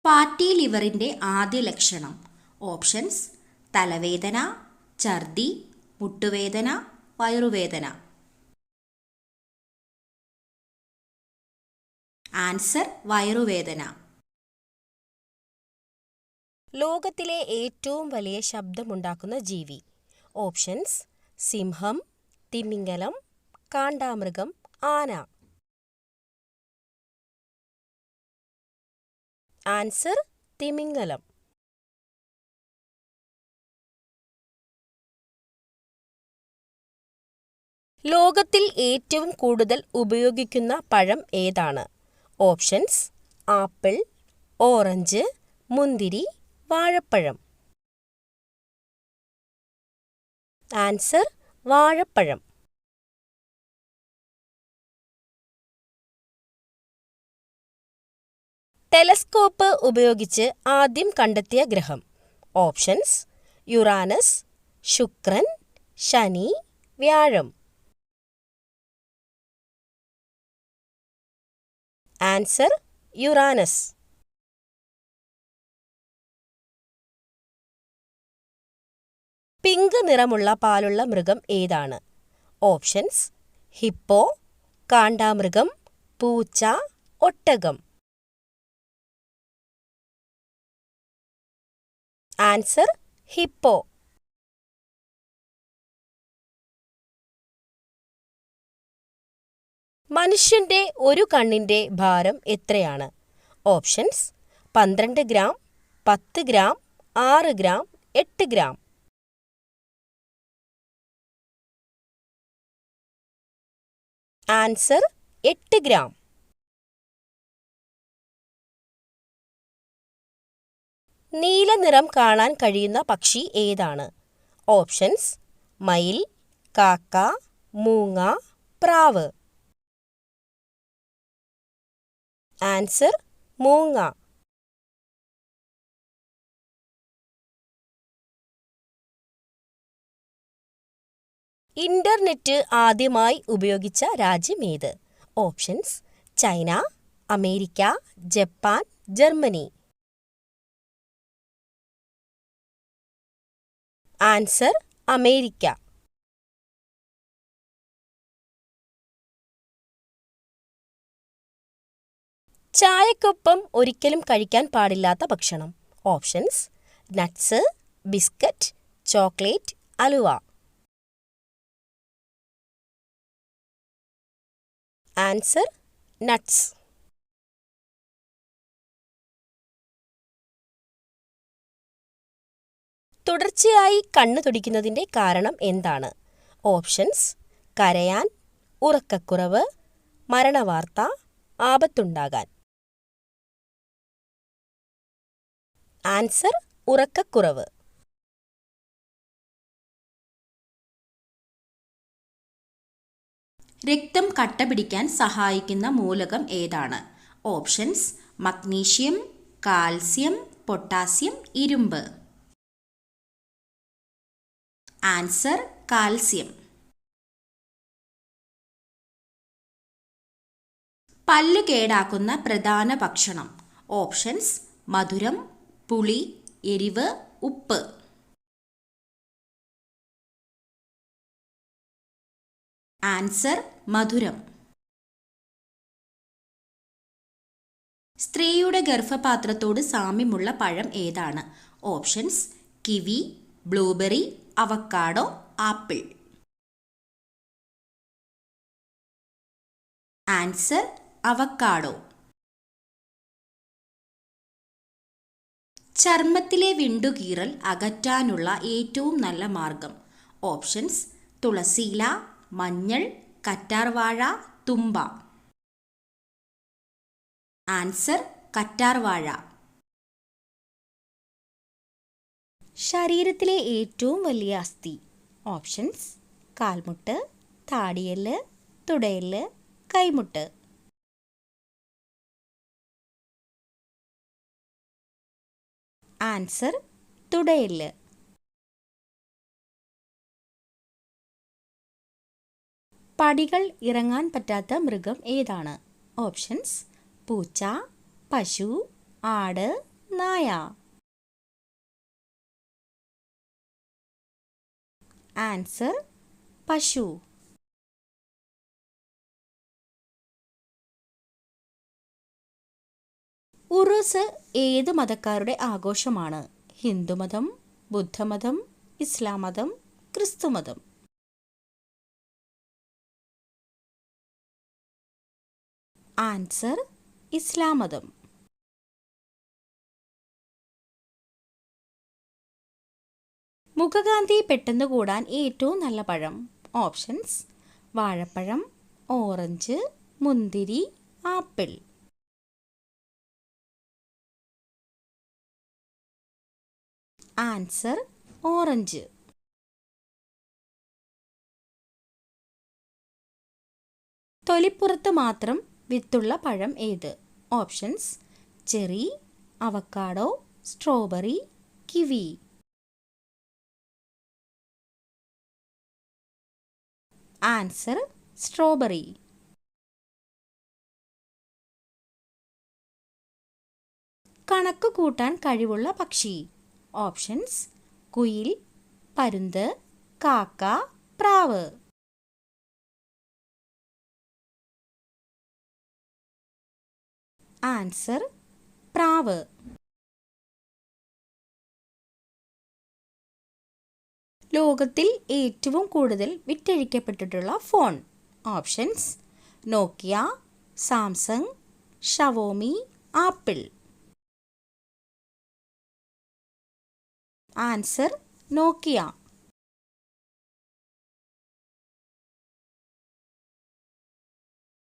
Fatty ലിവറിൻ്റെ ആദ്യ ലക്ഷണം. Options: തലവേദന, ഛർദി, മുട്ടുവേദന, വയറുവേദന. ആൻസർ: വയറുവേദന. ലോകത്തിലെ ഏറ്റവും വലിയ ശബ്ദമുണ്ടാക്കുന്ന ജീവി. ഓപ്ഷൻസ്: സിംഹം, തിമിംഗലം, കാണ്ടാമൃഗം, ആന. ആൻസർ: തിമിംഗലം. ലോകത്തിൽ ഏറ്റവും കൂടുതൽ ഉപയോഗിക്കുന്ന പഴം ഏതാണ്? ഓപ്ഷൻസ്: ആപ്പിൾ, ഓറഞ്ച്, മുന്തിരി, വാഴപ്പഴം. ആൻസർ: വാഴപ്പഴം. ടെലസ്കോപ്പ് ഉപയോഗിച്ച് ആദ്യം കണ്ടെത്തിയ ഗ്രഹം. ഓപ്ഷൻസ്: യുറാനസ്, ശുക്രൻ, ശനി, വ്യാഴം. Answer: Uranus. പിങ്ക് നിറമുള്ള പാലുള്ള മൃഗം ഏതാണ്? ഓപ്ഷൻസ്: ഹിപ്പോ, കാണ്ടാമൃഗം, പൂച്ച, ഒട്ടകം. Answer: Hippo. മനുഷ്യന്റെ ഒരു കണ്ണിന്റെ ഭാരം എത്രയാണ്? Options: 12 gram, 10 gram, 6 gram, 8 gram. Answer: 8 gram. നീല നിറം കാണാൻ കഴിയുന്ന പക്ഷി ഏതാണ്? ഓപ്ഷൻസ്: മയിൽ, കാക്ക, മൂങ്ങ, പ്രാവ്. ആൻസർ: മൂങ്ങ. ഇന്റർനെറ്റ് ആദ്യമായി ഉപയോഗിച്ച രാജ്യം ഏത്? Options: China, America, Japan, Germany. Answer: America. ചായക്കൊപ്പം ഒരിക്കലും കഴിക്കാൻ പാടില്ലാത്ത ഭക്ഷണം. Options: nuts, biscuit, chocolate, halwa. Answer: nuts. തുടർച്ചയായി കണ്ണ് തുടിക്കുന്നതിന്റെ കാരണം എന്താണ്? ഓപ്ഷൻസ്: കരയാൻ, ഉറക്കക്കുറവ്, മരണവാർത്ത, ആപത്തുണ്ടാകാൻ. ആൻസർ: ഉറക്കക്കുറവ്. രക്തം കട്ട പിടിക്കാൻ സഹായിക്കുന്ന മൂലകം ഏതാണ്? ഓപ്ഷൻസ്: മഗ്നീഷ്യം, കാൽസ്യം, പൊട്ടാസ്യം, ഇരുമ്പ്. Answer: calcium. പല്ല് കേടാക്കുന്ന പ്രധാന ഭക്ഷണം. ഓപ്ഷൻസ്: മധുരം, പുളി, എരിവ്, ഉപ്പ്. ആൻസർ: മധുരം. സ്ത്രീയുടെ ഗർഭപാത്രത്തോട് സാമ്യമുള്ള പഴം ഏതാണ്? Options: kiwi, blueberry, avocado, apple. Answer: avocado. ചർമ്മത്തിലെ വിണ്ടുകീറൽ അകറ്റാനുള്ള ഏറ്റവും നല്ല മാർഗം. ഓപ്ഷൻസ്: തുളസിയില, മഞ്ഞൾ, കറ്റാർവാഴ, തുമ്പ. ആൻസർ: കറ്റാർവാഴ. ശരീരത്തിലെ ഏറ്റവും വലിയ അസ്ഥി. ഓപ്ഷൻസ്: കാൽമുട്ട്, താടിയെല്ല്, തുടയെല്ല്, കൈമുട്ട്. ആൻസർ: തുടയെല്ല്. പടികൾ ഇറങ്ങാൻ പറ്റാത്ത മൃഗം ഏതാണ്? ഓപ്ഷൻസ്: പൂച്ച, പശു, ആട്, നായ. ആൻസർ പശു. ഉറൂസ് ഏത് മതക്കാരുടെ ആഘോഷമാണ്? ഹിന്ദുമതം, ബുദ്ധമതം, ഇസ്ലാം മതം, ക്രിസ്തുമതം? ആൻസർ ഇസ്ലാം മതം. മുഖകാന്തി പെട്ടെന്ന് കൂടാൻ ഏറ്റവും നല്ല പഴം. ഓപ്ഷൻസ്: വാഴപ്പഴം, ഓറഞ്ച്, മുന്തിരി, ആപ്പിൾ. Answer orange. തൊലിപ്പുറത്ത് മാത്രം വിത്തുള്ള പഴം ഏത്? Options: cherry, avocado, strawberry, kiwi. Answer strawberry. കണക്ക് കൂട്ടാൻ കഴിവുള്ള പക്ഷി. ഓപ്ഷൻസ്: കുയിൽ, പരുന്ത്, കാക്ക, പ്രാവ്. ആൻസർ പ്രാവ്. ലോകത്തിൽ ഏറ്റവും കൂടുതൽ വിറ്റഴിക്കപ്പെട്ടിട്ടുള്ള ഫോൺ. ഓപ്ഷൻസ്: നോക്കിയ, സാംസങ്, ഷവോമി, ആപ്പിൾ. ആൻസർ നോക്കിയ.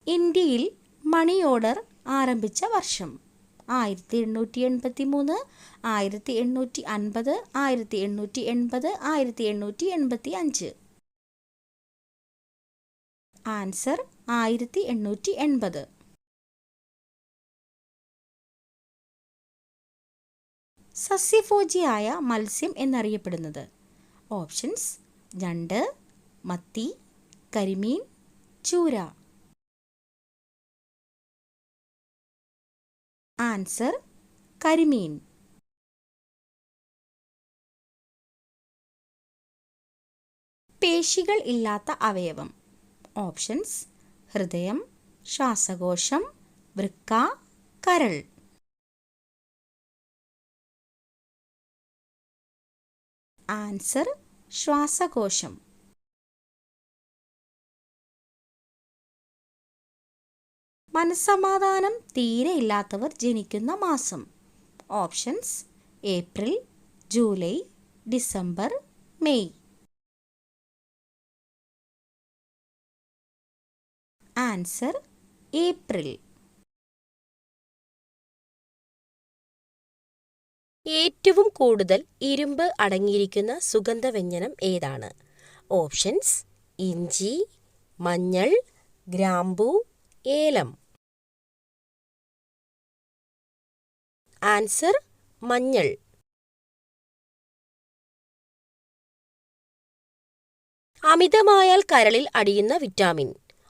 ഇന്ത്യയിൽ മണി ഓർഡർ ആരംഭിച്ച വർഷം. 1883, 1850, 1880, 1885. ആൻസർ 1880. സസ്യഭോജിയായ മത്സ്യം എന്നറിയപ്പെടുന്നത്. ഓപ്ഷൻസ്: ഞണ്ട്, മത്തി, കരിമീൻ, ചൂര. ആൻസർ കരിമീൻ. പേശികൾ ഇല്ലാത്ത അവയവം. ഓപ്ഷൻസ്: ഹൃദയം, ശ്വാസകോശം, വൃക്ക, കരൾ. ആൻസർ ശ്വാസകോശം. മനസ്സമാധാനം തീരെ ഇല്ലാത്തവർ ജനിക്കുന്ന മാസം. Options: April, July, December, May. Answer April. ഏറ്റവും കൂടുതൽ ഇരുമ്പ് അടങ്ങിയിരിക്കുന്ന സുഗന്ധവ്യഞ്ജനം ഏതാണ്? ഓപ്ഷൻസ്: ഇഞ്ചി, മഞ്ഞൾ, ഗ്രാമ്പൂ, ഏലം. ആൻസർ മഞ്ഞൾ. അമിതമായാൽ കരളിൽ അടിയുന്ന vitamin.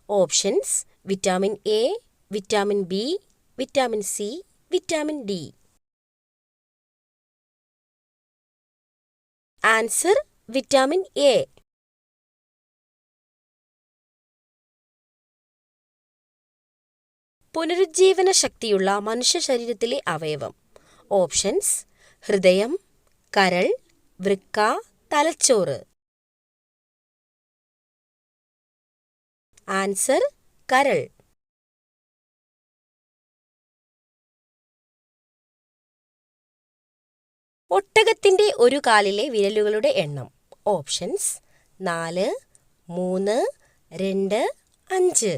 Options: vitamin A, vitamin B, vitamin C, vitamin D. Answer vitamin A. പുനരുജ്ജീവന ശക്തിയുള്ള മനുഷ്യ ശരീരത്തിലെ അവയവം. ഓപ്ഷൻസ്: ഹൃദയം, കരൾ, വൃക്ക, തലച്ചോറ്. ആൻസർ കരൾ. ഒട്ടകത്തിന്റെ ഒരു കാലിലെ വിരലുകളുടെ എണ്ണം. ഓപ്ഷൻസ്: 4, 3, 2, 5.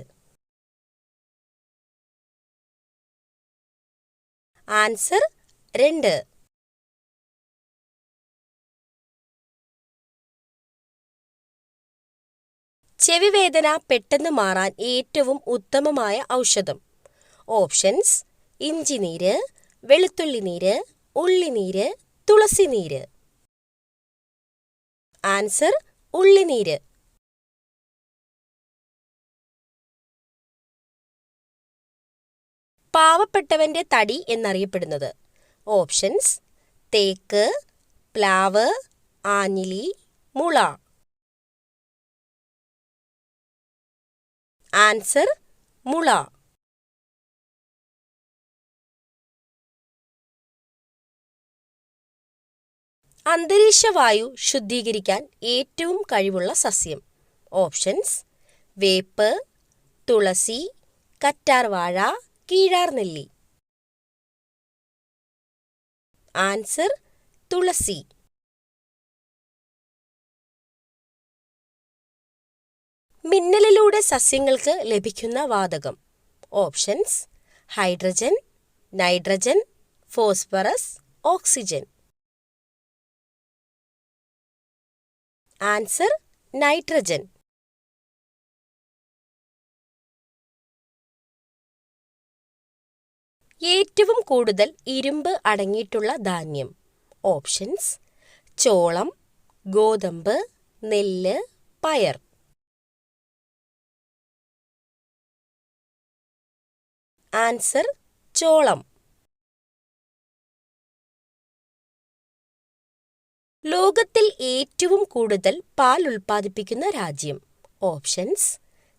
ആൻസർ 2. ചെവിവേദന പെട്ടെന്ന് മാറാൻ ഏറ്റവും ഉത്തമമായ ഔഷധം. ഓപ്ഷൻസ്: ഇഞ്ചിനീര്, വെളുത്തുള്ളിനീര്, ഉള്ളിനീര്, തുളസിനീര്. ആൻസർ ഉള്ളിനീര്. പാവപ്പെട്ടവന്റെ തടി എന്നറിയപ്പെടുന്നത്. ഓപ്ഷൻസ് തേക്ക്, പ്ലാവ്, ആഞ്ഞിലി, മുള. ആൻസർ മുള. അന്തരീക്ഷവായു ശുദ്ധീകരിക്കാൻ ഏറ്റവും കഴിവുള്ള സസ്യം. ഓപ്ഷൻസ് വേപ്പ്, തുളസി, കറ്റാർവാഴ, കീഴാർനെല്ലി. ആൻസർ തുളസി. മിന്നലിലൂടെ സസ്യങ്ങൾക്ക് ലഭിക്കുന്ന വാതകം. Options hydrogen, nitrogen, phosphorus, oxygen. Answer nitrogen. ഏറ്റവും കൂടുതൽ ഇരുമ്പ് അടങ്ങിയിട്ടുള്ള ധാന്യം. ഓപ്ഷൻസ് ചോളം, ഗോതമ്പ്, നെല്ല്, പയർ. ആൻസർ ചോളം. ലോകത്തിൽ ഏറ്റവും കൂടുതൽ പാൽ ഉൽപ്പാദിപ്പിക്കുന്ന രാജ്യം. Options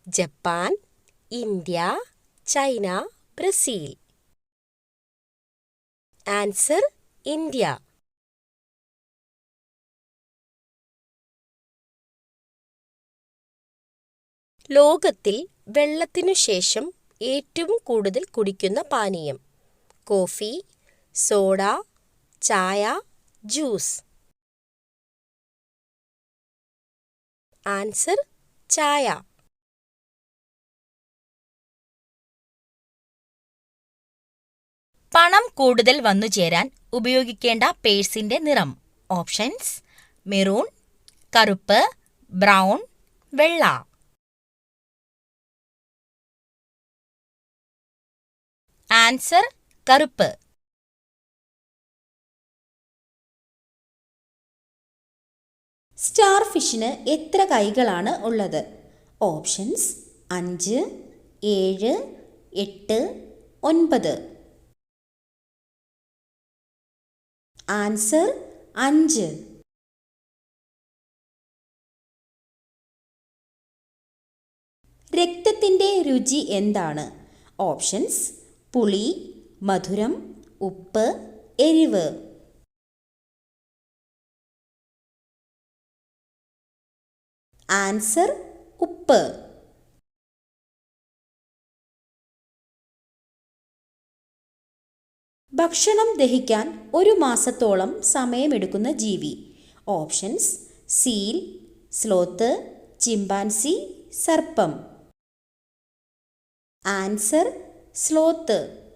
Japan, India, China, Brazil. Answer India. ലോകത്തിൽ വെള്ളത്തിനു ശേഷം ഏറ്റവും കൂടുതൽ കുടിക്കുന്ന പാനീയം. കോഫി, സോഡ, ചായ, ജ്യൂസ്. ആൻസർ ചായ. പണം കൂടുതൽ വന്നുചേരാൻ ഉപയോഗിക്കേണ്ട പേഴ്സിന്റെ നിറം. ഓപ്ഷൻസ് മെറൂൺ, കറുപ്പ്, ബ്രൗൺ, വെള്ള. ആൻസർ കറുപ്പ്. സ്റ്റാർ ഫിഷിന് എത്ര കൈകളാണ് ഉള്ളത്? ഓപ്ഷൻസ് 5, 7, 8, 9. ആൻസർ 5. രക്തത്തിൻ്റെ രുചി എന്താണ്? ഓപ്ഷൻസ് പുളി, മധുരം, ഉപ്പ്, എരിവ്. ആൻസർ ഉപ്പ്. ഭക്ഷണം ദഹിക്കാൻ 1 മാസത്തോളം സമയമെടുക്കുന്ന ജീവി. ഓപ്ഷൻസ് സീൽ, സ്ലോത്ത്, ചിമ്പാൻസി, സർപ്പം. Answer sloth.